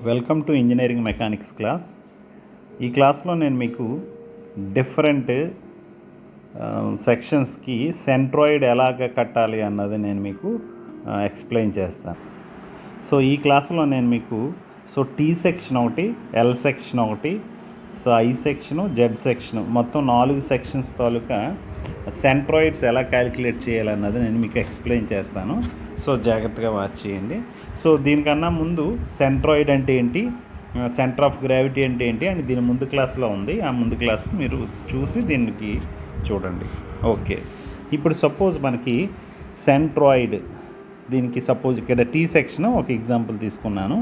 Welcome to engineering mechanics class. ఈ క్లాస్లో నేను మీకు డిఫరెంట్ సెక్షన్స్కి సెంట్రాయిడ్ ఎలాగ కట్టాలి అన్నది నేను మీకు ఎక్స్ప్లెయిన్ చేస్తాను. సో ఈ క్లాస్లో నేను మీకు టీ సెక్షన్ ఒకటి, ఎల్ సెక్షన్ ఒకటి, ఐ సెక్షను, జెడ్ సెక్షను, మొత్తం 4 సెక్షన్స్ తాలూకా సెంట్రాయిడ్స్ ఎలా క్యాలిక్యులేట్ చేయాలన్నది నేను మీకు ఎక్స్ప్లెయిన్ చేస్తాను. సో జాగ్రత్తగా వాచ్ చేయండి. సో దీనికన్నా ముందు సెంట్రాయిడ్ అంటే ఏంటి, సెంటర్ ఆఫ్ గ్రావిటీ అంటే ఏంటి అని దీని ముందు క్లాస్లో ఉంది. ఆ ముందు క్లాస్ మీరు చూసి దీనికి చూడండి. ఓకే, ఇప్పుడు సపోజ్ మనకి సెంట్రాయిడ్, దీనికి సపోజ్ ఇక్కడ టీ సెక్షన్ ఒక ఎగ్జాంపుల్ తీసుకున్నాను.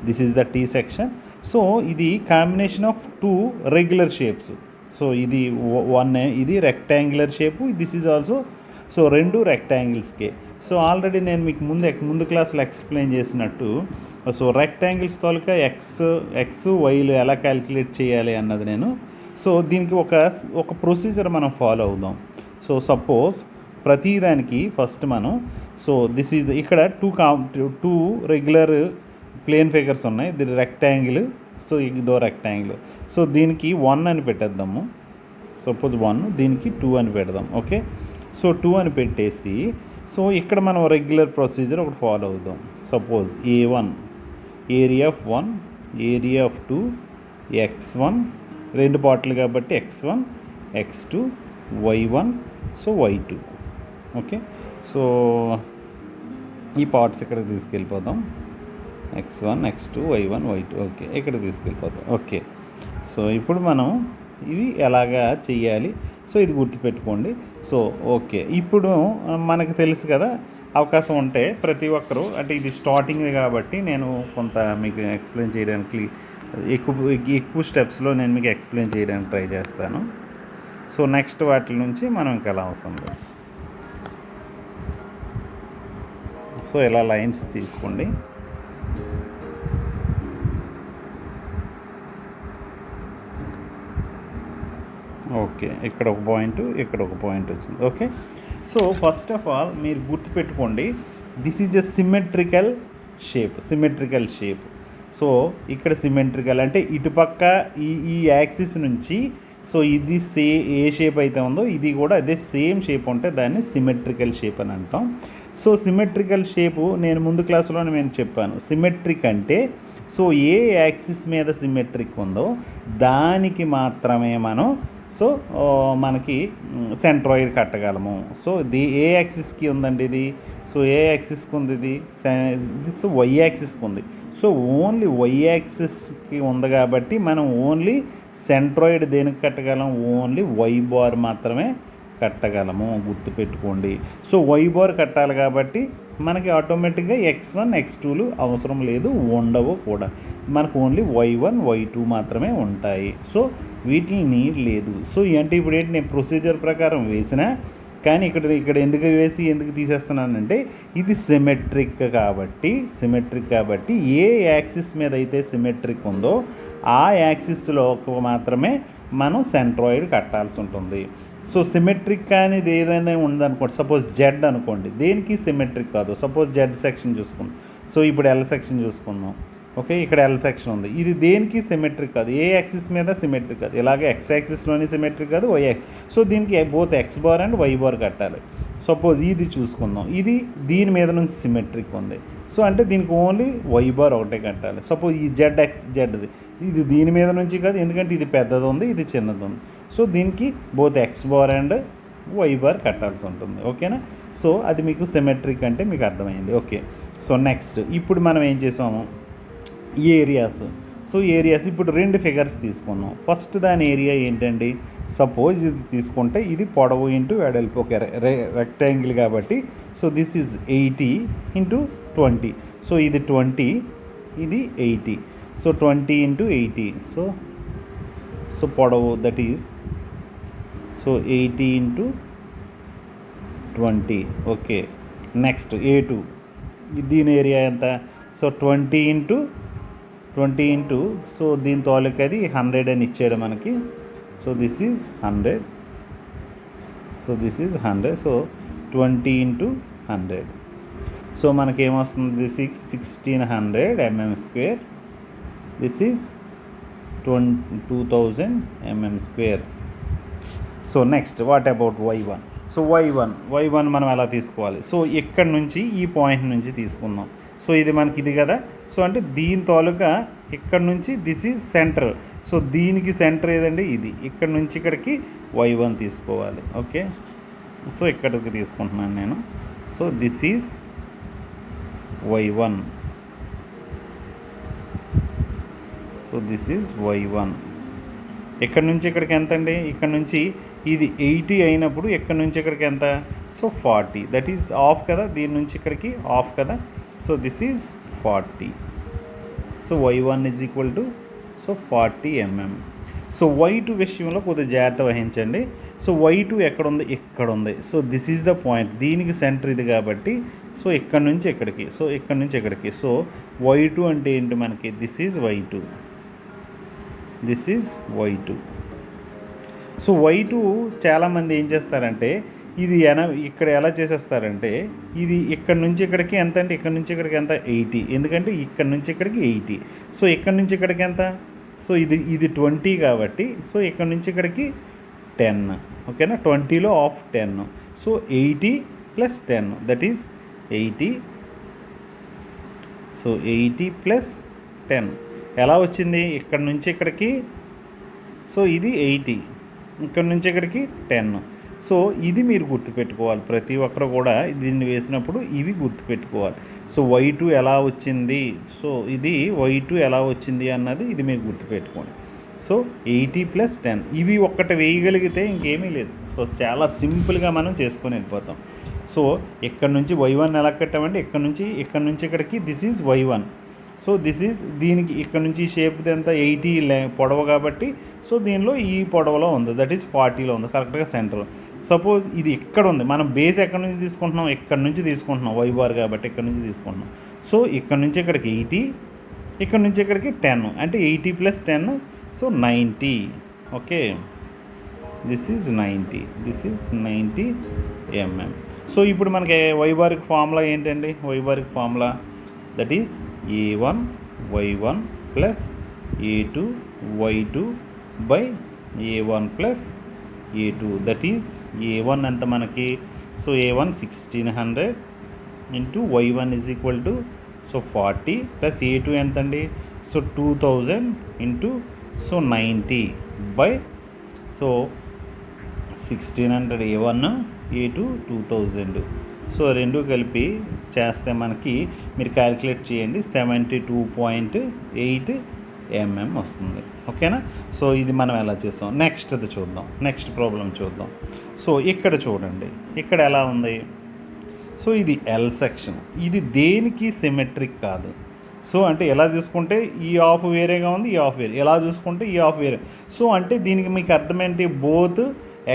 This is the T section. So ఇది combination of 2 regular shapes. So ఇది ఇది rectangular shape, this is also. So 2 రెక్టాంగిల్స్కే. సో ఆల్రెడీ నేను మీకు ముందు క్లాసులో ఎక్స్ప్లెయిన్ చేసినట్టు రెక్టాంగిల్స్ తాలూకా ఎక్స్ వైలు ఎలా క్యాలిక్యులేట్ చేయాలి అన్నది నేను. సో దీనికి ఒక ప్రొసీజర్ మనం ఫాలో అవుదాం. సో సపోజ్ ప్రతిదానికి ఫస్ట్ మనం దిస్ ఈజ్ ఇక్కడ 2 రెగ్యులర్ ప్లేన్ ఫిగర్స్ ఉన్నాయి. ఇది రెక్టాంగిల్, ఇదో రెక్టాంగిల్. సో దీనికి 1 అని పెట్టేద్దాము. సపోజ్ 1, దీనికి 2 అని పెడదాం. ఓకే, సో 2 అని పెట్టేసి ఇక్కడ మనం రెగ్యులర్ ప్రొసీజర్ ఒకటి ఫాలో అవుదాం. Suppose A1 area of 1, area of 2, x1 2 పార్ట్లు కాబట్టి x1, x2, y1, y2. Okay, so ఈ పార్ట్స్ ఇక్కడికి తీసుకెళ్ళిపోదాం. x1, x2, y1, y2. Okay, ఇక్కడ తీసుకెళ్ళిపోతాం. ఓకే, సో ఇప్పుడు మనం ఇవి ఎలాగా చెయ్యాలి, ఇది గుర్తుపెట్టుకోండి. ఓకే, ఇప్పుడు మనకు తెలుసు కదా, అవకాశం ఉంటే ప్రతి ఒక్కరూ, అంటే ఇది స్టార్టింగ్ కాబట్టి నేను కొంత మీకు ఎక్స్ప్లెయిన్ చేయడానికి ఎక్కువ స్టెప్స్లో నేను మీకు ఎక్స్ప్లెయిన్ చేయడానికి ట్రై చేస్తాను. సో నెక్స్ట్ వాటి నుంచి మనం ఇంకా ఎలా అవసరం. సో ఇలా లైన్స్ తీసుకోండి. ఓకే, ఇక్కడ ఒక పాయింట్, ఇక్కడ ఒక పాయింట్ వచ్చింది. Okay, so first of all మీరు గుర్తుపెట్టుకోండి, this is a symmetrical shape. So ఇక్కడ సిమెట్రికల్ అంటే ఇటుపక్క ఈ యాక్సిస్ నుంచి ఇది ఏ షేప్ అయితే ఉందో ఇది కూడా అదే సేమ్ షేప్ ఉంటే దాన్ని సిమెట్రికల్ షేప్ అని అంటాం. సో సిమెట్రికల్ షేపు నేను ముందు క్లాసులోనే నేను చెప్పాను. సిమెట్రిక్ అంటే ఏ యాక్సిస్ మీద సిమెట్రిక్ ఉందో దానికి మాత్రమే మనం మనకి సెంట్రాయిడ్ కట్టగలము. ఏ యాక్సిస్కి ఉందండి ఇది? ఏ యాక్సిస్కి ఉంది ఇది? వై యాక్సిస్కి ఉంది. ఓన్లీ వై యాక్సిస్కి ఉంది కాబట్టి మనం ఓన్లీ సెంట్రాయిడ్ దేనికి కట్టగలం? ఓన్లీ వై బార్ మాత్రమే కట్టగలము. గుర్తుపెట్టుకోండి. వై బార్ కట్టాలి కాబట్టి మనకి ఆటోమేటిక్గా x1, x2లు అవసరం లేదు, ఉండవు కూడా. మనకు ఓన్లీ y1, y2 మాత్రమే ఉంటాయి. వీటిని నీడ్ లేదు. అంటే ఇప్పుడు ఏంటి, నేను ప్రొసీజర్ ప్రకారం వేసినా కానీ ఇక్కడ ఎందుకు తీసేస్తున్నానంటే ఇది సిమెట్రిక్ కాబట్టి ఏ యాక్సిస్ మీద అయితే సిమెట్రిక్ ఉందో ఆ యాక్సిస్లో మాత్రమే మనం సెంట్రాయిడ్ కట్టాల్సి ఉంటుంది. సిమెట్రిక్ అనేది ఏదైనా ఉందనుకోండి, సపోజ్ జెడ్ అనుకోండి, దేనికి సిమెట్రిక్ కాదు. సపోజ్ జెడ్ సెక్షన్ చూసుకుందాం. ఇప్పుడు ఎల్ సెక్షన్ చూసుకుందాం. ఓకే, ఇక్కడ ఎల్ సెక్షన్ ఉంది, ఇది దేనికి సిమెట్రిక్ కాదు, ఏ యాక్సిస్ మీద సిమెట్రిక్ కాదు. ఇలాగే ఎక్స్ యాక్సిస్లోని సిమెట్రిక్ కాదు, వై యాక్సిస్. దీనికి both X bar and Y bar కట్టాలి. సపోజ్ ఇది చూసుకుందాం, ఇది దీని మీద నుంచి సిమెట్రిక్ ఉంది. అంటే దీనికి ఓన్లీ వై బార్ ఒకటే కట్టాలి. సపోజ్ ఈ జెడ్ది ఇది దీని మీద నుంచి కాదు, ఎందుకంటే ఇది పెద్దది ఉంది, ఇది చిన్నది ఉంది. దీనికి both X bar and Y bar కట్టాల్సి ఉంటుంది. ఓకేనా? అది మీకు సిమెట్రిక్ అంటే మీకు అర్థమైంది. ఓకే, నెక్స్ట్ ఇప్పుడు మనం ఏం చేసాము, ఏరియాస్. ఏరియాస్ ఇప్పుడు 2 ఫిగర్స్ తీసుకున్నాం. ఫస్ట్ దాని ఏరియా ఏంటండి? సపోజ్ ఇది తీసుకుంటే ఇది పొడవు ఇంటూ వెడల్పు. ఓకే, రెక్టాంగిల్ కాబట్టి దిస్ ఈజ్ 80 × 20. ఇది 20, ఇది 80. 20 × 80. పొడవు that is 80 × 20. Okay, next A2, దీని ఏరియా ఎంత? 20 × దీని తాలూకది 100 అని ఇచ్చాడు మనకి. This is 100. This is 100. 20 × 100. మనకేమొస్తుంది? 1600 mm². This is 2000 mm square. So next what about y1? So y1 మనం ఎలా తీసుకోవాలి? సో ఇక్కడ నుంచి ఈ పాయింట్ నుంచి తీసుకుందాం. సో ఇది మనకి ఇది కదా. సో అంటే దీని తాలూకా ఇక్కడ నుంచి దిస్ ఈజ్ సెంటర్. సో దీనికి సెంటర్ ఏదండి? ఇది. ఇక్కడ నుంచి ఇక్కడికి y1 తీసుకోవాలి. ఓకే, సో ఇక్కడికి తీసుకుంటున్నాను నేను. So this is y1. So this is y1. ఇక్కడ నుంచి ఇక్కడికి ఎంత అండి? ఇక్కడ నుంచి ఇది 80 అయినప్పుడు ఇక్కడ నుంచి ఇక్కడికి ఎంత? సో 40. దట్ ఈజ్ ఆఫ్ కదా, దీని నుంచి ఇక్కడికి ఆఫ్ కదా. So this is 40. So y1 is equal to 40 mm. So y2 విషయంలో కొద్దిగా జాగ్రత్త వహించండి. సో y2 ఎక్కడ ఉంది? ఇక్కడ ఉంది. So this is the point. దీనికి సెంటర్ ఇది కాబట్టి సో ఇక్కడ నుంచి ఇక్కడికి, సో ఇక్కడ నుంచి ఇక్కడికి. సో y2 అంటే ఏంటి మనకి? This is y2. This is y2. So y2 చాలామంది ఏం చేస్తారంటే ఇది ఇక్కడ ఎలా చేసేస్తారంటే ఇది ఇక్కడ నుంచి ఇక్కడికి ఎంత అంటే ఇక్కడ నుంచి ఇక్కడికి ఎంత? 80. ఎందుకంటే ఇక్కడ నుంచి ఇక్కడికి 80. సో ఇక్కడ నుంచి ఇక్కడికి ఎంత? సో ఇది 20 కాబట్టి సో ఇక్కడ నుంచి ఇక్కడికి 10. ఓకేనా, 20లో half 10. So 80 + 10 that is 80. So 80 + 10 ఎలా వచ్చింది? ఇక్కడ నుంచి ఇక్కడికి సో ఇది 80, ఇక్కడ నుంచి ఇక్కడికి 10. సో ఇది మీరు గుర్తుపెట్టుకోవాలి. ప్రతి ఒక్కరు కూడా దీన్ని వేసినప్పుడు ఇవి గుర్తుపెట్టుకోవాలి. సో y2 ఎలా వచ్చింది? సో ఇది y2 ఎలా వచ్చింది అన్నది ఇది మీరు గుర్తుపెట్టుకోండి. సో 80 + 10 ఇవి ఒక్కటి వేయగలిగితే ఇంకేమీ లేదు. సో చాలా సింపుల్గా మనం చేసుకొని వెళ్ళిపోతాం. సో ఇక్కడ నుంచి y1 ఎలా కట్టామంటే ఇక్కడ నుంచి ఇక్కడికి this is y1. So this is దీనికి ఇక్కడ నుంచి షేప్ది ఎంత? 80 పొడవు కాబట్టి సో దీనిలో ఈ పొడవులో ఉంది, దట్ ఈజ్ 40లో ఉంది, కరెక్ట్గా సెంటర్. సపోజ్ ఇది ఇక్కడ ఉంది, మనం బేస్ ఎక్కడి నుంచి తీసుకుంటున్నాం? ఇక్కడ నుంచి తీసుకుంటున్నాం, y బార్ కాబట్టి ఇక్కడ నుంచి తీసుకుంటున్నాం. సో ఇక్కడ నుంచి ఇక్కడికి 80, ఇక్కడ నుంచి ఇక్కడికి 10 అంటే 80 + 10 so 90. Okay, this is 90. This is 90 mm. So ఇప్పుడు మనకి y బార్కి ఫార్ములా ఏంటండి? y బార్కి formula that is a1 y1 + a2 y2 by a1 + a2 that is a1 ఎంత మనకి? So a1 1600 into y1 is equal to so 40 + a2 ఎంత అండి? So 2000 into so 90 by so 1600 a1 a2 2000. So రెండు కలిపి చేస్తే మనకి మీరు క్యాలిక్యులేట్ చేయండి 72.8 mm వస్తుంది. ఓకేనా, సో ఇది మనం ఎలా చేస్తాం? నెక్స్ట్ది చూద్దాం, నెక్స్ట్ ప్రాబ్లం చూద్దాం. సో ఇక్కడ చూడండి, ఇక్కడ ఎలా ఉంది? సో ఇది ఎల్ సెక్షన్, ఇది దేనికి సిమెట్రిక్ కాదు. సో అంటే ఎలా చూసుకుంటే ఈ ఆఫ్ వేరేగా ఉంది, ఈ ఆఫ్ వేరే, ఎలా చూసుకుంటే ఈ ఆఫ్ వేరే. సో అంటే దీనికి మీకు అర్థమేంటి? బోత్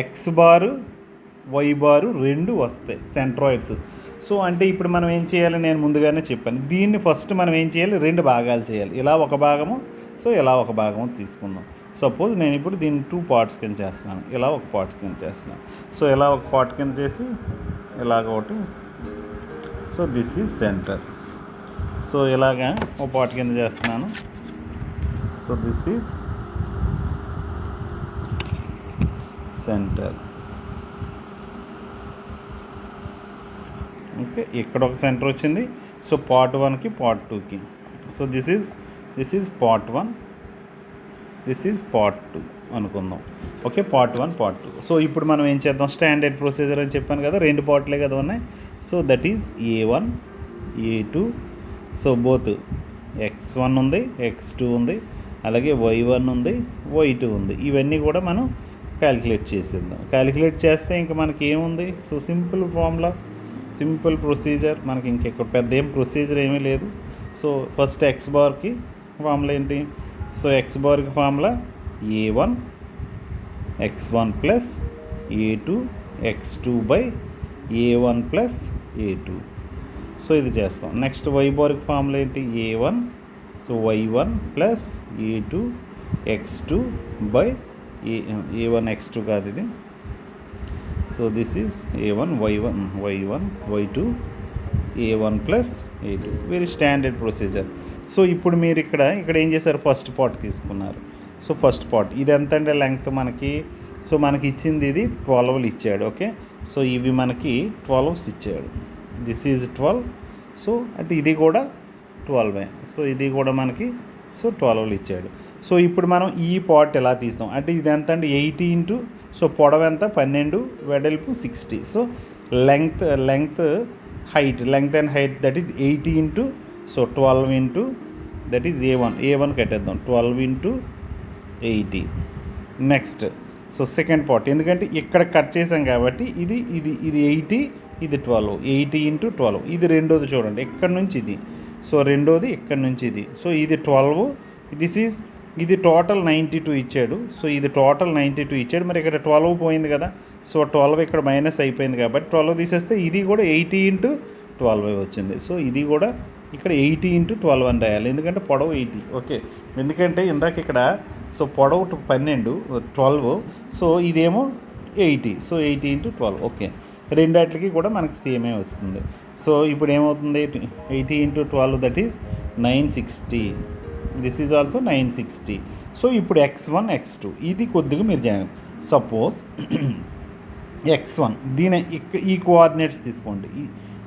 ఎక్స్ బారు వై బారు రెండు వస్తాయి సెంట్రాయిడ్స్. సో అంటే ఇప్పుడు మనం ఏం చేయాలి? నేను ముందుగానే చెప్పాను, దీన్ని ఫస్ట్ మనం ఏం చేయాలి? రెండు భాగాలు చేయాలి. ఇలా ఒక భాగము, సో ఇలా ఒక భాగము తీసుకుందాం. సపోజ్ నేను ఇప్పుడు దీన్ని 2 పార్ట్స్ కింద చేస్తున్నాను, ఇలా ఒక పార్ట్ కింద చేస్తున్నాను. సో ఇలా ఒక పార్ట్ కింద చేసి ఇలాగ ఒకటి. So this is centre. So ఇలాగా ఒక పార్ట్ కింద చేస్తున్నాను. So this is centre. Okay, ఇక్కడ ఒక సెంటర్ వచ్చింది. సో పార్ట్ 1కి పార్ట్ 2కి. So this is part 1, this is part 2 అనుకుందాం. Okay, part 1 part 2. సో ఇప్పుడు మనం ఏం చేద్దాం? స్టాండర్డ్ ప్రొసీజర్ అని చెప్పాను కదా, 2 పార్ట్లే కదా ఉన్నాయి. So that is a1 a2. So both x1 ఉంది, x2 ఉంది, అలాగే y1 ఉంది, y2 ఉంది. ఇవన్నీ కూడా మనం క్యాలిక్యులేట్ చేసేద్దాం. క్యాలిక్యులేట్ చేస్తే ఇంకా మనకి ఏముంది? So simple formula, simple procedure, మనకి ఇంకెక్కడ పెద్ద ఏం ప్రొసీజర్ ఏమీ లేదు. సో ఫస్ట్ ఎక్స్ బార్కి ఫార్ములా ఏంటి? సో ఎక్స్ బార్కి formula a1 x1 + a2 x2 by a1 + a2. So ఇది చేస్తాం. నెక్స్ట్ వై బార్కి ఫార్ములా ఏంటి? a1 so y1 + a2 x2 by a1 x2 కాదు ఇది. So this is a1 y1 y2 a1 + a2. Very standard procedure. So ఇప్పుడు మీరు ఇక్కడ ఏం చేశారు, ఫస్ట్ పార్ట్ తీసుకున్నారు. సో ఫస్ట్ పార్ట్ ఇది ఎంత అంటే లెంగ్త్ మనకి, సో మనకి ఇచ్చింది ఇది 12 ఇచ్చాడు. ఓకే, సో ఇవి మనకి 12 ఇచ్చాడు. This is 12. సో అంటే ఇది కూడా 12. సో ఇది కూడా మనకి 12 ఇచ్చాడు. సో ఇప్పుడు మనం ఈ పార్ట్ ఎలా తీసాం అంటే ఇది ఎంత అంటే 80 ఇంటూ, సో పొడవు ఎంత 12, వెడల్పు 60. So length length and height that is 80 into, so 12 into that is A1 కట్టేద్దాం, 12 into 80. Next so second part, ఎందుకంటే ఇక్కడ కట్ చేసాం కాబట్టి ఇది 80, ఇది 12, 80 ఇంటూ 12. ఇది రెండోది చూడండి, ఎక్కడి నుంచి ఇది, సో రెండోది ఎక్కడి నుంచి ఇది, సో ఇది 12. ఇది టోటల్ 92 ఇచ్చాడు. సో ఇది టోటల్ 92 ఇచ్చాడు. మరి ఇక్కడ 12 పోయింది కదా, సో 12 ఇక్కడ మైనస్ అయిపోయింది కాబట్టి 12 తీసేస్తే ఇది కూడా 80 ఇంటూ 12 వచ్చింది. సో ఇది కూడా ఇక్కడ 80 ఇంటూ 12 అని రాయాలి, ఎందుకంటే పొడవు 80. ఓకే, ఎందుకంటే ఇందాక ఇక్కడ సో పొడవు 12, సో ఇదేమో 80, సో 80 ఇంటూ 12. ఓకే, రెండాటికి కూడా మనకి సేమే వస్తుంది. సో ఇప్పుడు ఏమవుతుంది, 80 into 12 that is 960. This is also 960. So ఇప్పుడు x1 x2 ఇది కొద్దిగా మీరు జాగ్రత్త. సపోజ్ x1 ఈ కోఆర్డినేట్స్ తీసుకోండి,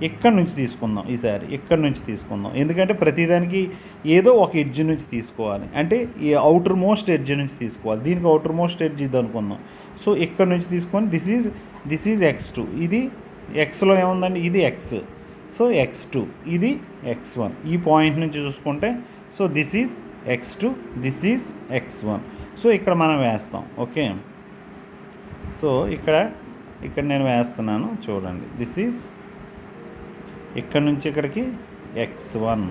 ఎక్కడి నుంచి తీసుకుందాం ఈసారి, ఎక్కడి నుంచి తీసుకుందాం, ఎందుకంటే ప్రతిదానికి ఏదో ఒక ఎడ్జ్ నుంచి తీసుకోవాలి, అంటే ఈ అవుటర్ మోస్ట్ ఎడ్జ్ నుంచి తీసుకోవాలి. దీనికి అవుటర్ మోస్ట్ ఎడ్జ్ ఇది అనుకుందాం. సో ఎక్కడి నుంచి తీసుకొని దిస్ ఈజ్ x2. ఇది xలో ఏముందండి, ఇది x. సో x2 ఇది x1. ఈ పాయింట్ నుంచి చూసుకుంటే so this is x2, this is x1. So ఇక్కడ మనం వేస్తాం. ఓకే, సో ఇక్కడ నేను వేస్తున్నాను చూడండి, దిస్ ఈజ్ ఇక్కడ నుంచి ఇక్కడికి x1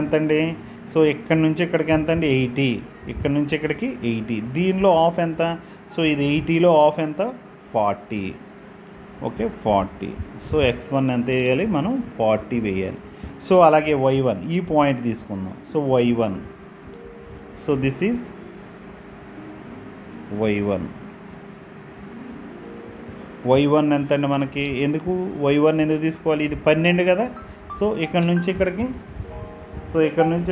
ఎంతండి, సో ఇక్కడ నుంచి ఇక్కడికి ఎంతండి 80, ఇక్కడ నుంచి ఇక్కడికి 80. దీనిలో ఆఫ్ ఎంత, సో ఇది 80లో ఆఫ్ ఎంత 40. ఓకే 40. సో x1 ఎంత వేయాలి మనం, 40 వేయాలి. సో అలాగే y1 ఈ పాయింట్ తీసుకుందాం. So y1, so this is y1 ఎంత అండి మనకి, ఎందుకు y1 ఎందుకు తీసుకోవాలి, ఇది 12 కదా. సో ఇక్కడ నుంచి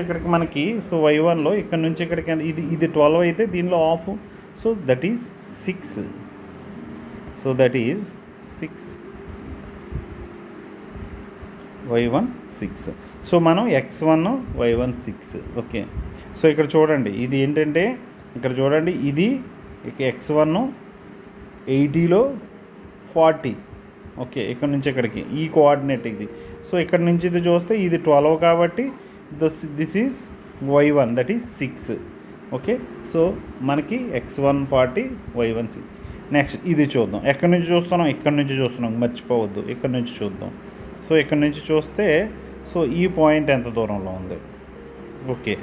ఇక్కడికి మనకి, సో y1లో ఇక్కడ నుంచి ఇక్కడికి ఇది 12 అయితే దీనిలో of, so that is 6. So that is 6, y1 6. So మనం x1 y1 6. ఓకే, సో ఇక్కడ చూడండి ఇది ఏంటంటే, ఇక్కడ చూడండి ఇది x1 80లో 40. ఓకే, ఇక్కడ నుంచి ఇక్కడికి ఈ కోఆర్డినేట్ ఇది. సో ఇక్కడ నుంచి ఇది చూస్తే ఇది 12 కాబట్టి this is y1 that is 6. Okay, so మనకి x1 40, y1 6. నెక్స్ట్ ఇది చూద్దాం, ఎక్కడి నుంచి చూస్తున్నాం, ఇక్కడ నుంచి చూస్తున్నాం, మర్చిపోవద్దు, ఇక్కడ నుంచి చూద్దాం. సో ఇక్కడ నుంచి చూస్తే సో ఈ పాయింట్ ఎంత దూరంలో ఉంది. ఓకే,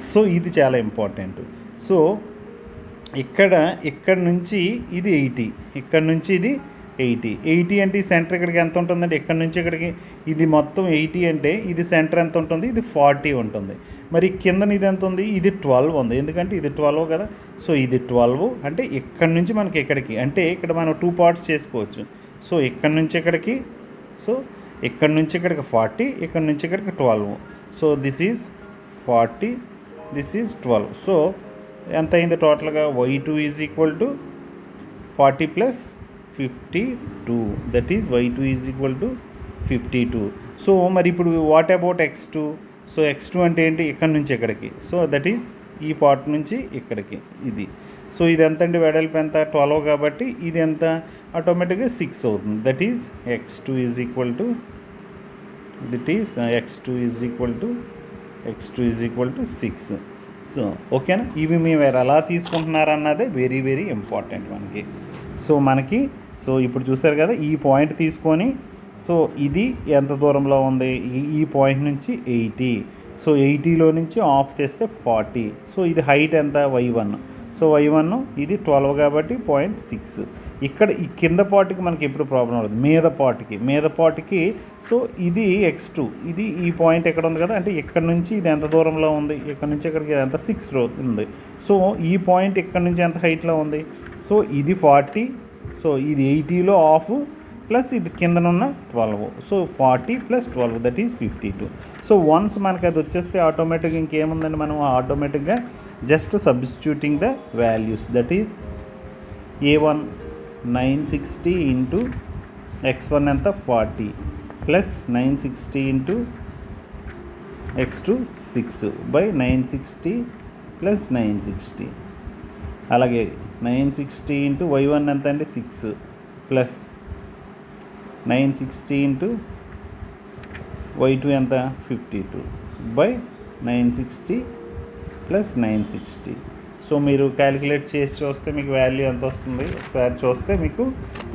సో ఇది చాలా ఇంపార్టెంట్. సో ఇక్కడ నుంచి ఇది 80, ఇక్కడ నుంచి ఇది 80 అంటే ఈ సెంటర్ ఇక్కడికి ఎంత ఉంటుందంటే, ఇక్కడ నుంచి ఇక్కడికి ఇది మొత్తం 80 అంటే ఇది సెంటర్ ఎంత ఉంటుంది, ఇది 40 ఉంటుంది. మరి కిందన ఇది ఎంత ఉంది, ఇది 12 ఉంది, ఎందుకంటే ఇది 12 కదా. సో ఇది 12 అంటే ఇక్కడ నుంచి మనకి ఇక్కడికి, అంటే ఇక్కడ మనం 2 పార్ట్స్ చేసుకోవచ్చు. సో ఇక్కడ నుంచి ఇక్కడికి, సో ఇక్కడ నుంచి ఇక్కడికి 40, ఇక్కడ నుంచి ఇక్కడికి 12. So this is 40, this is 12. So ఎంత అయింది టోటల్గా, y2 is equal to 40 plus 52, that is y2 is equal to 52. So మరి ఇప్పుడు what about x2, so x2 అంటే ఏంటి, ఇక్కడ నుంచి ఇక్కడికి, సో దట్ ఈజ్ ఈ పార్ట్ నుంచి ఇక్కడికి ఇది. సో ఇది ఎంత అండి, వెడల్పు ఎంత 12 కాబట్టి ఇది ఎంత ఆటోమేటిక్గా 6 అవుతుంది. That is x2 is equal to, x2 is equal to 6. So ఓకేనా, ఇవి మేము ఎలా తీసుకుంటున్నారన్నదే వెరీ వెరీ ఇంపార్టెంట్ మనకి. సో ఇప్పుడు చూసారు కదా, ఈ పాయింట్ తీసుకొని సో ఇది ఎంత దూరంలో ఉంది, ఈ పాయింట్ నుంచి 80. సో 80లో నుంచి ఆఫ్ తెస్తే 40. సో ఇది హైట్ ఎంత, y1. సో y1 ఇది 12 కాబట్టి 0.6. ఇక్కడ ఈ కింద పార్ట్కి మనకి ఎప్పుడు ప్రాబ్లం అవుతుంది, మీద పార్ట్కి సో ఇది x2, ఇది ఈ పాయింట్ ఎక్కడ ఉంది కదా, అంటే ఇక్కడ నుంచి ఇది ఎంత దూరంలో ఉంది, ఇక్కడ నుంచి ఇక్కడికి ఎంత 6 ఉంది. సో ఈ పాయింట్ ఇక్కడ నుంచి ఎంత హైట్లో ఉంది, సో ఇది 40. సో ఇది 80లో ఆఫ్ ప్లస్ ఇది కిందనున్న 12. So 40 + 12 that is 52. So once మనకి అది వచ్చేస్తే ఆటోమేటిక్గా ఇంకేముందండి, మనం ఆటోమేటిక్గా just substituting the values. That is A1 960 into x1 ఎంత 40 plus 960 into x2 6 by 960 plus 960. అలాగే 960 ఇంటూ y1 ఎంత అండి 6 ప్లస్ 960 ఇంటూ y2 ఎంత 52 బై 960 ప్లస్ 960. సో మీరు క్యాలిక్యులేట్ చేసి చూస్తే మీకు వాల్యూ ఎంత వస్తుంది ఒకసారి చూస్తే మీకు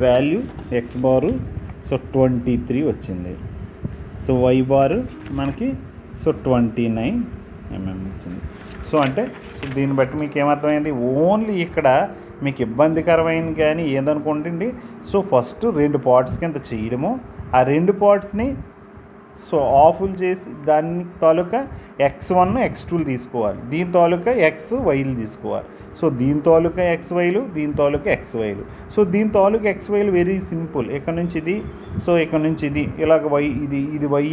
వాల్యూ x బారు సో 23 వచ్చింది. సో y బారు మనకి సో 29 mm వచ్చింది. సో అంటే సో దీన్ని బట్టి మీకు ఏమర్థమైంది, ఓన్లీ ఇక్కడ మీకు ఇబ్బందికరమైనది కానీ ఏదనుకోండి, సో ఫస్ట్ 2 పార్ట్స్ కింద చేయడము, ఆ 2 పార్ట్స్ని సో ఆఫుల్ చేసి దాని తాలూకా x1 x2లు తీసుకోవాలి, దీని తాలూకా xyలు తీసుకోవాలి. సో దీని తాలూకా xyలు, దీని తాలూకా xyలు. సో దీని తాలూకా xyలు వెరీ సింపుల్. ఇక్కడ నుంచి ఇది, సో ఇక్కడ నుంచి ఇది ఇలాగ y, ఇది y,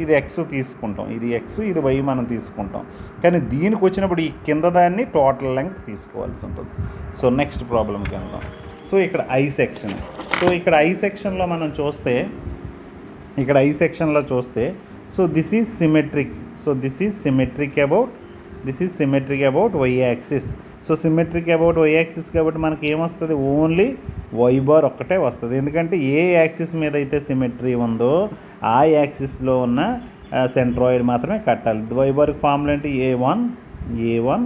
ఇది x తీసుకుంటాం, ఇది x, ఇది y మనం తీసుకుంటాం. కానీ దీనికి వచ్చినప్పుడు ఈ కింద దాన్ని టోటల్ లెంగ్త్ తీసుకోవాల్సి ఉంటుంది. సో నెక్స్ట్ ప్రాబ్లంకి వెళ్దాం. సో ఇక్కడ ఐ సెక్షన్. సో ఇక్కడ ఐ సెక్షన్లో మనం చూస్తే, ఇక్కడ ఐ సెక్షన్లో చూస్తే so this is symmetric. So this is symmetric about Y axis. So symmetric about Y axis కాబట్టి మనకి ఏమొస్తుంది, ఓన్లీ వై బార్ ఒక్కటే వస్తుంది. ఎందుకంటే ఏ యాక్సిస్ మీద అయితే సిమెట్రీ ఉందో ఆ యాక్సిస్లో ఉన్న సెంట్రాయిడ్ మాత్రమే కట్టాలి. వై బార్కి ఫార్ములా ఏంటి, A1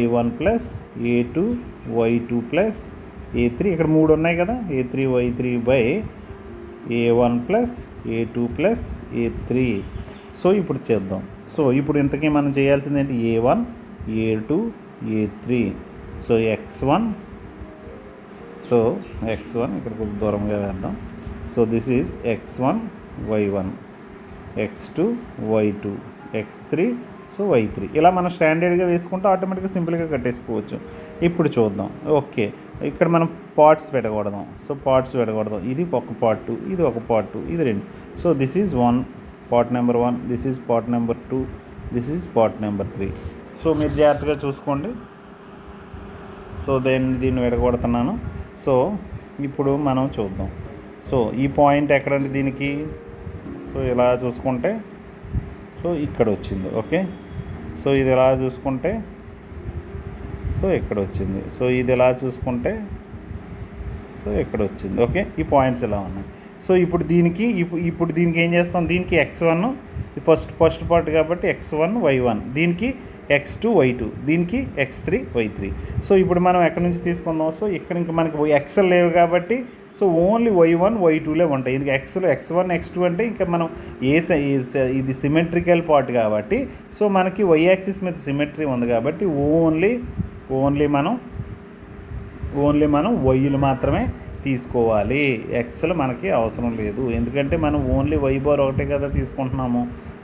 y1 plus A2 y2 plus A3. ఇక్కడ 3 ఉన్నాయి కదా, A3 y3 by A1 plus A2 plus A3. So ఇప్పుడు చేద్దాం. సో ఇప్పుడు ఇంతకీ మనం చేయాల్సింది ఏంటి, A1 A2 A3. So x1 ఇక్కడ కొంచెం దూరంగా వేద్దాం. So this is x1 y1, x2 y2, x3 so y3. ఇలా మనం స్టాండర్డ్గా వేసుకుంటే ఆటోమేటిక్గా సింపుల్గా కట్టేసుకోవచ్చు. ఇప్పుడు చూద్దాం. ఓకే, ఇక్కడ మనం పార్ట్స్ పెట్టకూడదాం. సో పార్ట్స్ పెట్టకూడదాం. ఇది ఒక పార్ట్, ఇది ఒక పార్ట్, ఇది 2. So this is part number 1, this is part number 2, this is part number 3. సో మీరు జాగ్రత్తగా చూసుకోండి. సో దీన్ని విడగొడుతున్నాను. సో ఇప్పుడు మనం చూద్దాం. సో ఈ పాయింట్ ఎక్కడండి దీనికి, సో ఇలా చూసుకుంటే సో ఇక్కడ వచ్చింది. ఓకే, సో ఇది ఎలా చూసుకుంటే సో ఇక్కడ వచ్చింది. సో ఇది ఎలా చూసుకుంటే సో ఇక్కడ వచ్చింది. ఓకే, ఈ పాయింట్స్ ఇలా ఉన్నాయి. సో ఇప్పుడు దీనికి ఏం చేస్తాం, దీనికి x1 ఫస్ట్ పార్ట్ కాబట్టి x1 y1, దీనికి x2 y2, దీనికి x3 y3. సో ఇప్పుడు మనం ఎక్కడి నుంచి తీసుకుందాం, సో ఇక్కడ ఇంకా మనకి ఎక్స్ఎల్ లేవు కాబట్టి సో ఓన్లీ y1 y2లే ఉంటాయి. ఇది x1 x2 అంటే ఇంకా మనం ఇది సిమెట్రికల్ పార్ట్ కాబట్టి సో మనకి y యాక్సిస్ మీద సిమెట్రీ ఉంది కాబట్టి ఓన్లీ మనం వైలు మాత్రమే తీసుకోవాలి, ఎక్స్లు మనకి అవసరం లేదు. ఎందుకంటే మనం ఓన్లీ వై బార్ ఒకటే కదా తీసుకుంటున్నాము.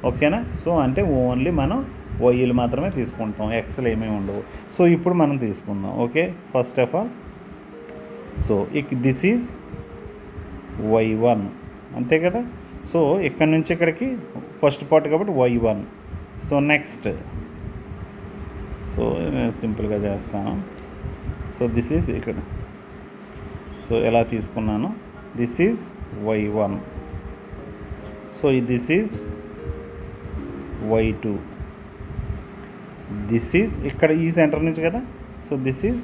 ఓకేనా, సో అంటే ఓన్లీ మనం వైలు మాత్రమే తీసుకుంటాం, ఎక్స్లు ఏమీ ఉండవు. సో ఇప్పుడు మనం తీసుకుందాం. Okay, first of all so this is y1 అంతే కదా. సో ఇక్కడ నుంచి ఇక్కడికి ఫస్ట్ పార్ట్ కాబట్టి y1. సో నెక్స్ట్ సో నేను సింపుల్గా చేస్తాను. సో దిస్ ఈజ్ ఇక్కడ, సో ఎలా తీసుకున్నాను, this is y1. So this is y2, this is ఇక్కడ ఈ సెంటర్ నుంచి కదా. So this is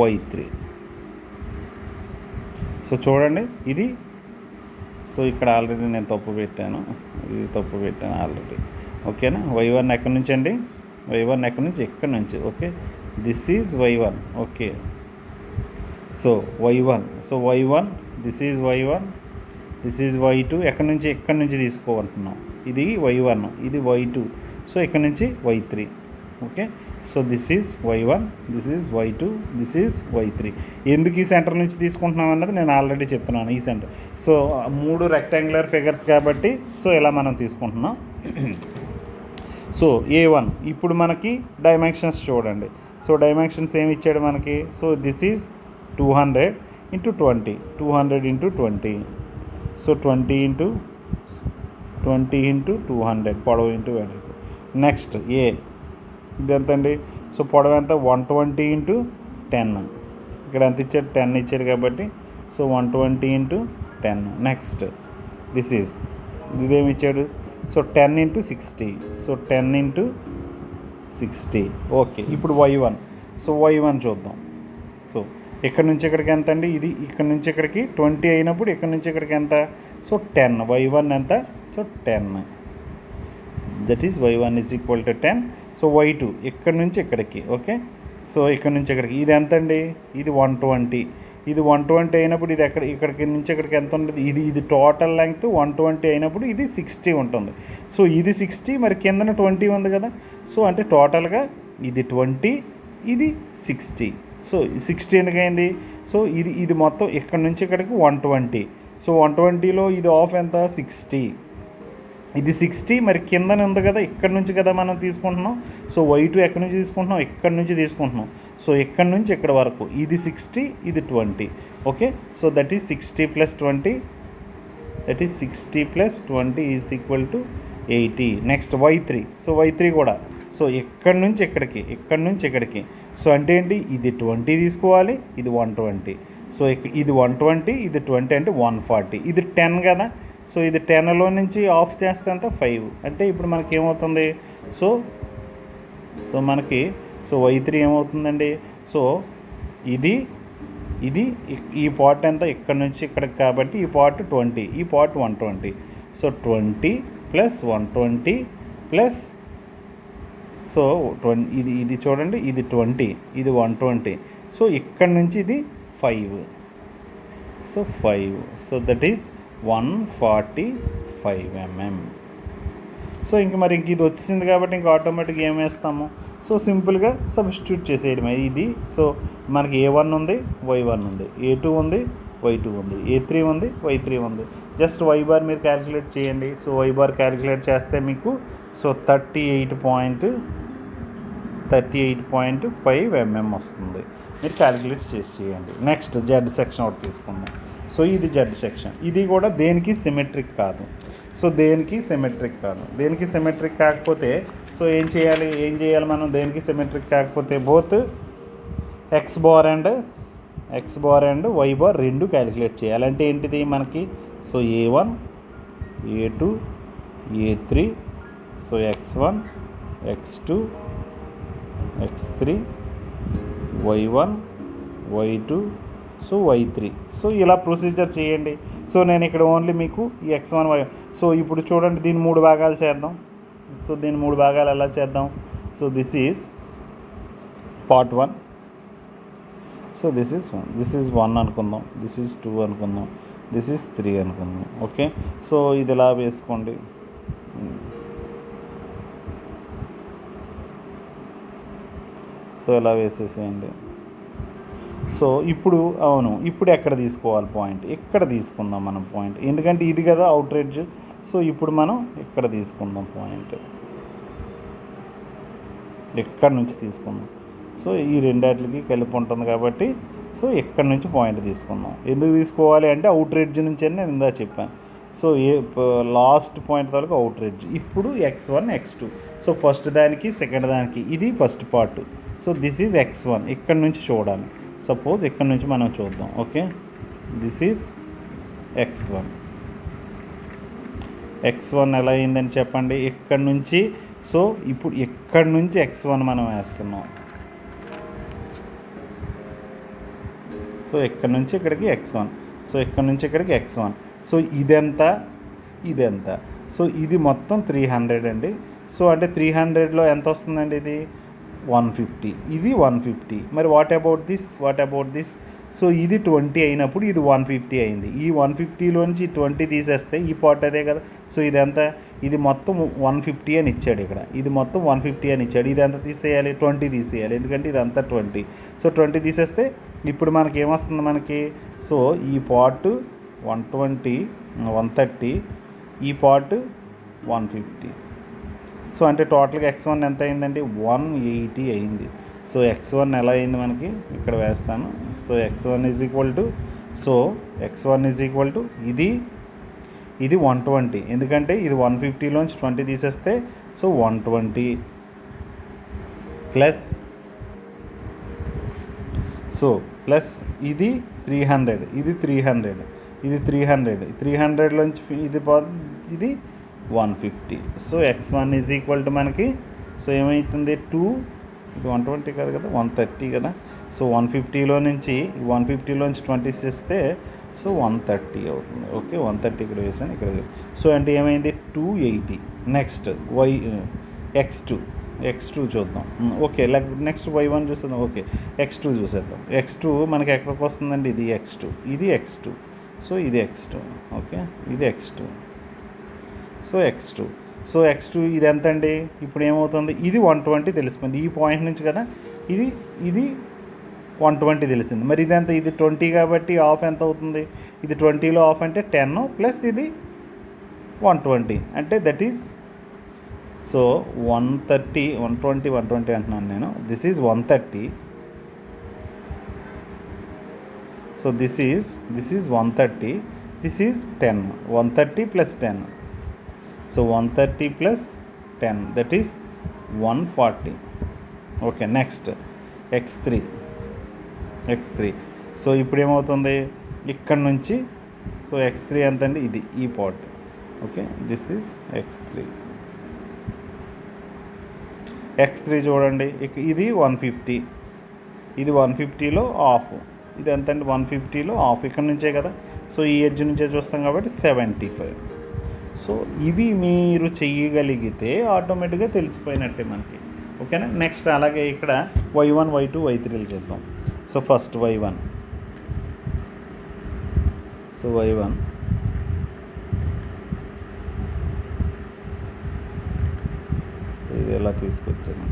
y3. So చూడండి ఇది, సో ఇక్కడ ఆల్రెడీ నేను తప్పు పెట్టాను ఆల్రెడీ. ఓకేనా, y1 ఎక్కడి నుంచి అండి, y1 ఎక్కడి నుంచి ఎక్కడి నుంచి. Okay, this is y1. Okay, so y1, this is y1, this is y2. ఎక్కడి నుంచి తీసుకోమంటున్నాం, ఇది y1, ఇది y2. సో ఇక్కడ నుంచి y3. Okay, so this is y1, this is y2, this is y3. ఎందుకు ఈ సెంటర్ నుంచి తీసుకుంటున్నాం అన్నది నేను ఆల్రెడీ చెప్తున్నాను. ఈ సెంటర్, సో 3 రెక్టాంగులర్ ఫిగర్స్ కాబట్టి సో ఇలా మనం తీసుకుంటున్నాం. సో A1 ఇప్పుడు మనకి డైమెన్షన్స్ చూడండి. సో డైమెన్షన్స్ ఏమి ఇచ్చాడు మనకి, so this is 200, into 20, 200 into 20. So 20 into 200 పొడవు ఇంటూ వెడల్పు. నెక్స్ట్ ఏ, ఇది ఎంత అండి? సో పొడవు ఎంత? 120 ఇంటూ 10. ఇక్కడ ఎంత ఇచ్చాడు? 10 ఇచ్చాడు కాబట్టి so 120 into 10. Next this is, ఇదేమి ఇచ్చాడు? So 10 into 60. So 10 into 60. Okay, ఇప్పుడు y1. సో y1 చూద్దాం. సో ఇక్కడ నుంచి ఇక్కడికి ఎంత అండి? ఇది ఇక్కడ నుంచి ఇక్కడికి 20 అయినప్పుడు ఇక్కడ నుంచి ఇక్కడికి ఎంత? సో 10. y1 ఎంత? So 10. That is y1 is equal to 10. So y2 ఇక్కడ నుంచి ఇక్కడికి. ఓకే, సో ఇక్కడ నుంచి ఇక్కడికి ఇది ఎంత అండి? ఇది 120. ఇది 120 అయినప్పుడు ఇది ఇక్కడికి నుంచి ఇక్కడికి ఎంత ఉంటుంది? ఇది టోటల్ లెంగ్త్ 120 అయినప్పుడు ఇది 60 ఉంటుంది. సో ఇది 60, మరి కిందన 20 ఉంది కదా. సో అంటే టోటల్గా ఇది 20, ఇది 60. సో 60 ఎందుకైంది? సో ఇది మొత్తం ఇక్కడ నుంచి ఇక్కడికి 120. సో 120లో ఇది ఆఫ్ ఎంత? 60. ఇది 60, మరి కిందన ఉంది కదా, ఇక్కడ నుంచి కదా మనం తీసుకుంటున్నాం. సో y2 ఎక్కడి నుంచి తీసుకుంటున్నాం? ఇక్కడ నుంచి తీసుకుంటున్నాం. సో ఇక్కడ నుంచి ఇక్కడ వరకు ఇది 60, ఇది 20. Okay, so that is 60 + 20, that is 60 + 20 is equal to 80. Next y3. So y3 కూడా సో ఇక్కడ నుంచి ఇక్కడికి, ఇక్కడ నుంచి ఇక్కడికి. సో అంటే ఏంటి? ఇది 20 తీసుకోవాలి, ఇది 120. సో ఇది 120, ఇది 20 అంటే 140. ఇది 10 కదా. సో ఇది 10లో నుంచి ఆఫ్ చేస్తే అంత 5. అంటే ఇప్పుడు మనకి ఏమవుతుంది? సో మనకి y3 ఏమవుతుందండి? సో ఇది ఈ పార్ట్ ఎంత? ఇక్కడ నుంచి ఇక్కడికి కాబట్టి ఈ పార్ట్ 20, ఈ పార్ట్ 120. సో 20 + 120 ప్లస్ సో ఇది చూడండి, ఇది 20, ఇది 120. సో ఇక్కడ నుంచి ఇది 5. So 5. So that is 145 mm. So ఇంక ఇది వచ్చింది కాబట్టి ఇంక ఆటోమేటిక్గా ఏం వేస్తాము? సో సింపుల్గా సబ్స్టిట్యూట్ చేసేయడమే. ఇది సో మనకి A1 ఉంది, y1 ఉంది, A2 ఉంది, y2 ఉంది, A3 ఉంది, y3 ఉంది. జస్ట్ y బార్ మీరు క్యాలిక్యులేట్ చేయండి. సో y బార్ క్యాలిక్యులేట్ చేస్తే మీకు సో 38.5 mm వస్తుంది. మీరు క్యాలిక్యులేట్ చేయండి. నెక్స్ట్ జెడ్ సెక్షన్ ఒకటి తీసుకుందాం. సో ఇది జెడ్ సెక్షన్. ఇది కూడా దేనికి సిమెట్రిక్ కాదు. సో దేనికి సిమెట్రిక్ కాకపోతే సో ఏం చేయాలి మనం? దేనికి సిమెట్రిక్ కాకపోతే both X bar and Y bar రెండు క్యాలిక్యులేట్ చేయాలి. అంటే ఏంటిది మనకి? So A1, A2, A3, so x1, x2, x3, y1, y2, so y3. So ఇలా ప్రొసీజర్ చేయండి. సో నేను ఇక్కడ ఓన్లీ మీకు ఈ x1, y. సో ఇప్పుడు చూడండి, దీన్ని 3 భాగాలు చేద్దాం. సో దీన్ని 3 భాగాలు ఎలా చేద్దాం? So this is part 1. So this is 1 అనుకుందాం, దిస్ ఈజ్ 2 అనుకుందాం, దిస్ ఈజ్ 3 అనుకుందాం. ఓకే, సో ఇది ఇలా వేసుకోండి. సో ఇలా వేసేసేయండి. సో ఇప్పుడు ఇప్పుడు ఎక్కడ తీసుకోవాలి పాయింట్? ఇక్కడ తీసుకుందాం మనం పాయింట్, ఎందుకంటే ఇది కదా అవుట్ ఎడ్జ్. సో ఇప్పుడు మనం ఇక్కడ తీసుకుందాం పాయింట్, ఎక్కడి నుంచి తీసుకుందాం. సో ఈ రెండాటికి కలిపి ఉంటుంది కాబట్టి సో ఎక్కడి నుంచి పాయింట్ తీసుకుందాం. ఎందుకు తీసుకోవాలి అంటే అవుట్ ఎడ్జ్ నుంచి అని నేను ఇందా చెప్పాను. సో లాస్ట్ పాయింట్ వరకు అవుట్ ఎడ్జ్. ఇప్పుడు x1, x2. సో ఫస్ట్ దానికి సెకండ్ దానికి ఇది first part. So this is x1. ఇక్కడ నుంచి చూడాలి. సపోజ్ ఇక్కడ నుంచి మనం చూద్దాం. ఓకే, దిస్ ఈజ్ x1 ఎలా అయిందని చెప్పండి. ఇక్కడ నుంచి సో ఇప్పుడు ఇక్కడ నుంచి x1 మనం వేస్తున్నాం. సో ఇక్కడ నుంచి ఇక్కడికి x1, సో ఇక్కడ నుంచి ఇక్కడికి x1. సో ఇదెంత? సో ఇది మొత్తం 300 అండి. సో అంటే 300లో ఎంత వస్తుందండి? ఇది 150, ఇది 150. మరి వాట్ అబౌట్ దిస్? సో ఇది 20 అయినప్పుడు ఇది 150 అయింది. ఈ 150లోంచి 20 తీసేస్తే ఈ పార్ట్ అదే కదా. సో ఇదంతా ఇది మొత్తం 150 అని ఇచ్చాడు ఇక్కడ. ఇది మొత్తం 150 అని ఇచ్చాడు. ఇది ఎంత తీసేయాలి? 20 తీసేయాలి, ఎందుకంటే ఇదంతా 20. సో 20 తీసేస్తే ఇప్పుడు మనకి ఏమొస్తుంది మనకి? సో ఈ పార్ట్ 120, 130, ఈ పార్ట్ 150. సో అంటే టోటల్గా x1 ఎంత అయిందండి? 180 అయింది. సో x1 ఎలా అయింది మనకి? ఇక్కడ వేస్తాను. So x1 is equal to so x1 is equal to ఇది 120, ఎందుకంటే ఇది 150లోంచి 20 తీసేస్తే సో 120 ప్లస్ ఇది 300, ఇది 300లోంచి ఇది 150. So x1 is equal to మనకి సో ఏమవుతుంది 2, ఇది 120 కాదు కదా 130 కదా. సో 150లో నుంచి 20 చేస్తే సో 130 అవుతుంది. ఓకే, 130 ఇక్కడ వేసాను, ఇక్కడ. సో అంటే ఏమైంది 280. నెక్స్ట్ x2 చూద్దాం. ఓకే, నెక్స్ట్ y1 చూసేద్దాం. ఓకే, x2 చూసేద్దాం. x2 మనకి ఎక్కడికి వస్తుందండి, ఇది x2. సో ఇది x2. ఓకే, ఇది x2. సో x2 ఇది ఎంత అండి, ఇప్పుడు ఏమవుతుంది, ఇది 120 తెలిసిపోయింది ఈ పాయింట్ నుంచి కదా. ఇది 120 తెలిసింది. మరి ఇదంతా ఇది 20 కాబట్టి ఆఫ్ ఎంత అవుతుంది, ఇది 20లో ఆఫ్ అంటే 10 ప్లస్ ఇది 120 అంటే దట్ ఈజ్ సో 130, 120 అంటున్నాను నేను. This is 130. So this is 130, this is 10, 130 plus 10. So 130 plus 10 that is 140. Okay, next x3. So ఇప్పుడు ఏమవుతుంది ఇక్కడ నుంచి సో x3 ఎంత అండి, ఇది ఈ part. Okay, this is x3 చూడండి, ఇది 150, ఇది 150లో ఆఫ్, ఇది ఎంత అండి 150లో ఆఫ్ ఇక్కడ నుంచే కదా. సో ఈ ఎడ్జ్ నుంచే చూస్తాం కాబట్టి 75. సో ఇవి మీరు చెయ్యగలిగితే ఆటోమేటిక్గా తెలిసిపోయినట్టే మనకి. ఓకేనా. నెక్స్ట్ అలాగే ఇక్కడ y1, y2, y3లు చేద్దాం. So first y1. So y1 ఇది ఎలా తీసుకొచ్చాను,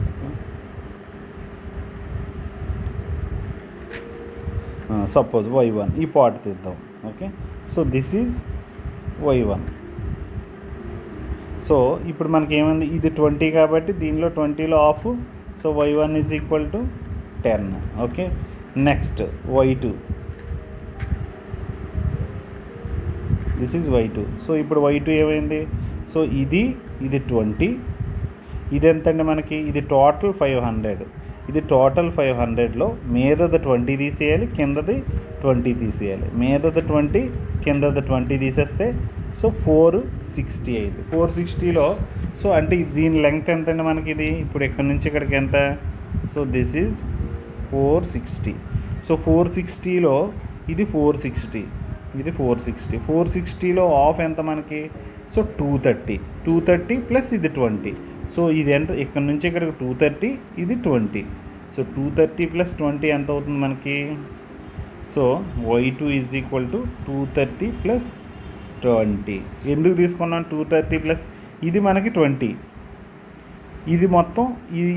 సపోజ్ y1 ఈ పార్ట్ తీద్దాం. Okay, so this is y1. So ఇప్పుడు మనకి ఏమైంది, ఇది 20 కాబట్టి దీనిలో 20లో half. So y1 is equal to 10. Okay, next y2. This is y2. So ఇప్పుడు y2 ఏమైంది, సో ఇది 20, ఇది ఎంత అండి మనకి, ఇది టోటల్ 500. ఇది టోటల్ 500లో మీదది 20 తీసేయాలి, కిందది 20 తీసేయాలి. మీదది 20, కిందది 20 తీసేస్తే సో 460 అయింది. 460లో సో అంటే దీని లెంగ్త్ ఎంత అండి మనకి, ఇది ఇప్పుడు ఇక్కడ నుంచి ఇక్కడికి ఎంత, సో దిస్ ఈజ్ 460. సో 460లో ఇది 460, ఇది 460. 460లో ఆఫ్ ఎంత మనకి, సో 230 ప్లస్ ఇది 20. సో ఇది ఎంత, ఇక్కడ నుంచి ఇక్కడికి 230, ఇది 20. సో 230 ప్లస్ 20 ఎంత అవుతుంది మనకి, so y2 is equal to 230 plus 20. ఎందుకు తీసుకున్నాను 230 ప్లస్, ఇది మనకి 20, ఇది మొత్తం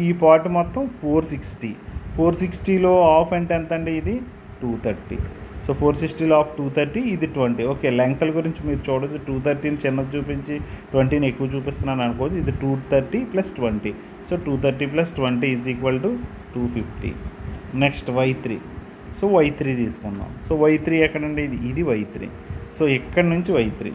ఈ పార్ట్ మొత్తం 460. 460లో ఆఫ్ అంటే ఎంత అండి, ఇది 230. సో 460లో ఆఫ్ 230, ఇది 20. ఓకే, లెంగ్త్ల గురించి మీరు చూడొచ్చు, 230ని చిన్నది చూపించి 20ని ఎక్కువ చూపిస్తున్నాను అనుకోవచ్చు. ఇది 230 plus 20. So 230 plus 20 is equal to 250. Next y3. So y3 తీసుకుందాం. సో y3 ఎక్కడండి, ఇది y3. సో ఇక్కడ నుంచి y3.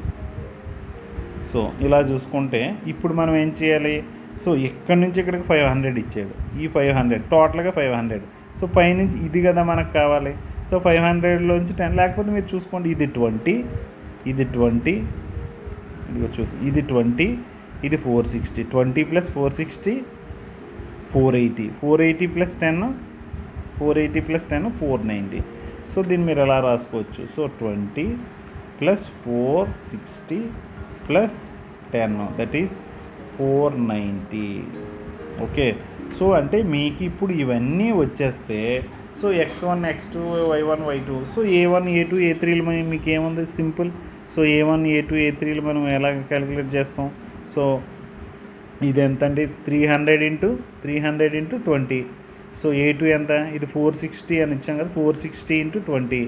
సో ఇలా చూసుకుంటే ఇప్పుడు మనం ఏం చేయాలి, సో ఇక్కడ నుంచి ఇక్కడికి 500 ఇచ్చాడు, ఈ 500 టోటల్గా 500. సో పైనుంచి ఇది కదా మనకు కావాలి. సో 500లోంచి 10, లేకపోతే మీరు చూసుకోండి, ఇది 20, ఇది 20, ఇదిగో చూసి ఇది 20, ఇది 460. 20 ప్లస్ 460 480. 480 ప్లస్ 10 490. సో దీన్ని మీరు ఎలా రాసుకోవచ్చు, so 20 plus 460 plus 10 that is 490. Okay, so అంటే మీకు ఇప్పుడు ఇవన్నీ వచ్చేస్తే so x1, x2, y1, y2. So a1, a2, a3లు మీకు ఏముంది, సింపుల్. సో a1, a2, a3లు మనం ఎలా క్యాలిక్యులేట్ చేస్తాం, సో ఇది ఎంత అండి 300 ఇంటూ 20. సో a2 ఎంత, ఇది 460 అని ఇచ్చాం కదా, 460 ఇంటూ 20,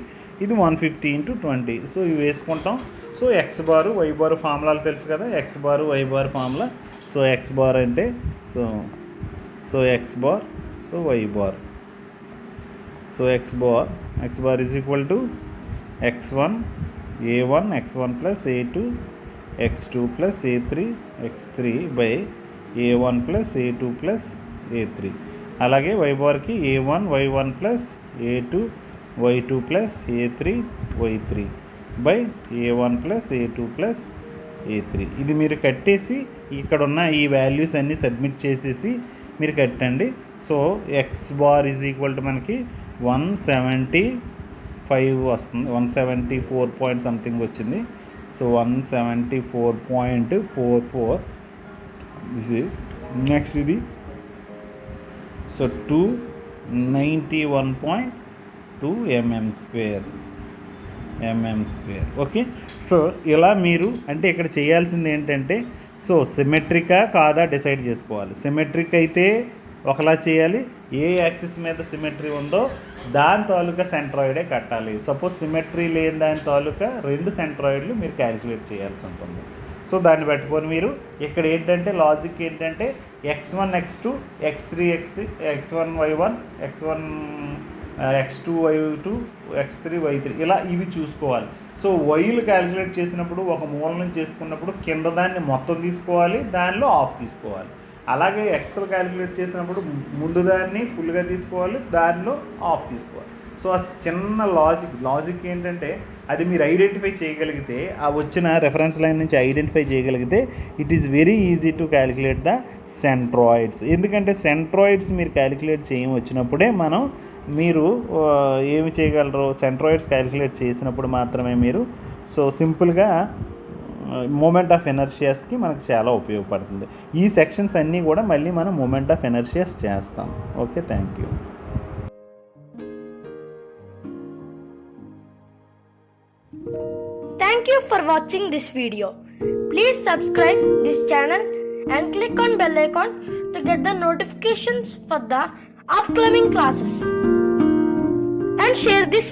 ఇది 150 ఇంటూ 20. సో ఇవి వేసుకుంటాం. సో x బారు y బారు ఫార్ములాలు తెలుసు కదా, x బారు y బారు ఫార్ములా. సో x బార్ అంటే so x bar, so y bar. So x bar is equal to x1 a1 x1 plus a2 x2 plus a3 x3 by a1 plus a2 plus a3. అలాగే y బార్కి a1 y1 plus a2 y2 plus a3 y3 by a1 plus a2 plus a3. ఇది మీరు కట్టేసి ఇక్కడ ఉన్న ఈ values అన్నీ submit చేసేసి మీరు కట్టండి. So X bar is equal to మనకి 175 వస్తుంది, 174 పాయింట్ సంథింగ్ వచ్చింది. సో 174.44 దిస్ ఈజ్ నెక్స్ట్ ఇది. So 291.2 mm square. Okay, so ఇలా మీరు అంటే ఇక్కడ చేయాల్సింది ఏంటంటే, సో సిమెట్రికా కాదా డిసైడ్ చేసుకోవాలి. సిమెట్రిక్ అయితే ఒకలా చేయాలి, ఏ యాక్సిస్ మీద సిమెట్రీ ఉందో దాని తాలూకా సెంట్రాయిడే కట్టాలి. సపోజ్ సిమెట్రీ లేని దాని తాలూకా 2 సెంట్రాయిడ్లు మీరు క్యాలిక్యులేట్ చేయాల్సి ఉంటుంది. సో దాన్ని పెట్టుకొని మీరు ఇక్కడ ఏంటంటే లాజిక్ ఏంటంటే x1 x2 x3 x1 y1 x1 x2 y2 x3 y3 ఇలా ఇవి చూసుకోవాలి. సో వైలు క్యాలిక్యులేట్ చేసినప్పుడు ఒక మూల నుంచి చేసుకున్నప్పుడు కింద దాన్ని మొత్తం తీసుకోవాలి, దానిలో ఆఫ్ తీసుకోవాలి. అలాగే ఎక్స్లు క్యాలిక్యులేట్ చేసినప్పుడు ముందు దాన్ని ఫుల్గా తీసుకోవాలి, దానిలో ఆఫ్ తీసుకోవాలి. సో ఆ చిన్న లాజిక్ ఏంటంటే అది మీరు ఐడెంటిఫై చేయగలిగితే, ఆ వచ్చిన రెఫరెన్స్ లైన్ నుంచి ఐడెంటిఫై చేయగలిగితే it is very easy to calculate the సెంట్రాయిడ్స్. ఎందుకంటే సెంట్రాయిడ్స్ మీరు క్యాలిక్యులేట్ వచ్చినప్పుడే మీరు ఏమి చేయగలరు, సెంట్రాయిడ్స్ క్యాలిక్యులేట్ చేసినప్పుడు మాత్రమే మీరు సో సింపుల్గా మూమెంట్ ఆఫ్ ఎనర్షియాస్కి మనకు చాలా ఉపయోగపడుతుంది. ఈ సెక్షన్స్ అన్నీ కూడా మళ్ళీ మనం మూమెంట్ ఆఫ్ ఎనర్షియాస్ చేస్తాం. Okay, thank you. Thank you for watching this video. Please subscribe this channel and click on bell icon to get the notifications for the upcoming classes. And share this